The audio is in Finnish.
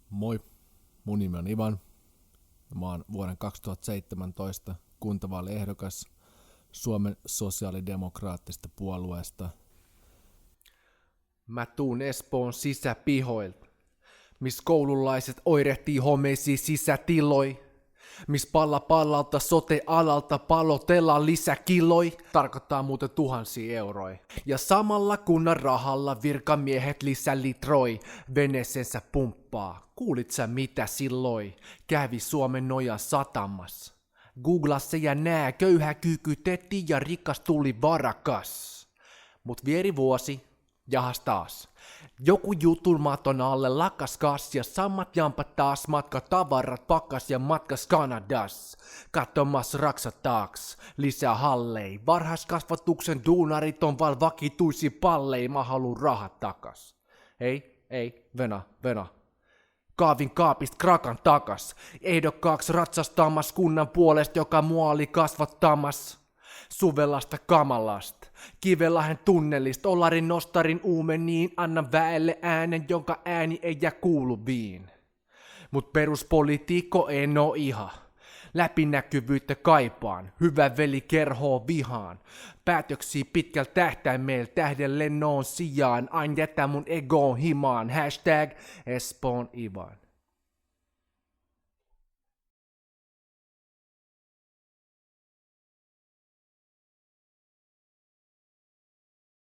Moi, mun nimi on Ivan. Mä oon vuoden 2017 kuntavaaliehdokas Suomen sosiaalidemokraattista puolueesta. Mä tuun Espoon sisäpihoilta, miss koululaiset oirehtii homeisia sisätiloi, miss pallalta sote-alalta palotellaan lisäkiloi, tarkoittaa muuten tuhansia euroja. Ja samalla kunnan rahalla virkamiehet lisälitroi, veneseensä pumppaa. Kuulit sä mitä silloin kävi Suomen nojan satamassa? Googlaa se ja nää, köyhä kyykytettiin ja rikas tuli varakas. Mut vieri vuosi. Jahas taas. Joku jutun maton alle lakas kas ja samat jampat taas matka tavarat pakkas ja matkas Kanadas. Katsomas raksa taaks, lisää hallei. Varhaiskasvatuksen duunarit on val vakituisi pallei, mä haluun rahat takas. Ei, vena. Kaavin kaapist krakan takas. Ehdokkaaksi ratsastamas kunnan puolesta, joka mua oli kasvattamas. Suvellasta kamalasta, Kivelahden tunnelista, Olarin nostarin uumeniin, anna väelle äänen, jonka ääni ei jää kuuluviin. Mut peruspolitiikko en oo ihan. Läpinäkyvyyttä kaipaan, hyvä veli kerhoo vihaan. Päätöksiä pitkällä tähtäimellä tähden lennoon sijaan, ain jätä mun egoon himaan. Hashtag Espoon Ivan.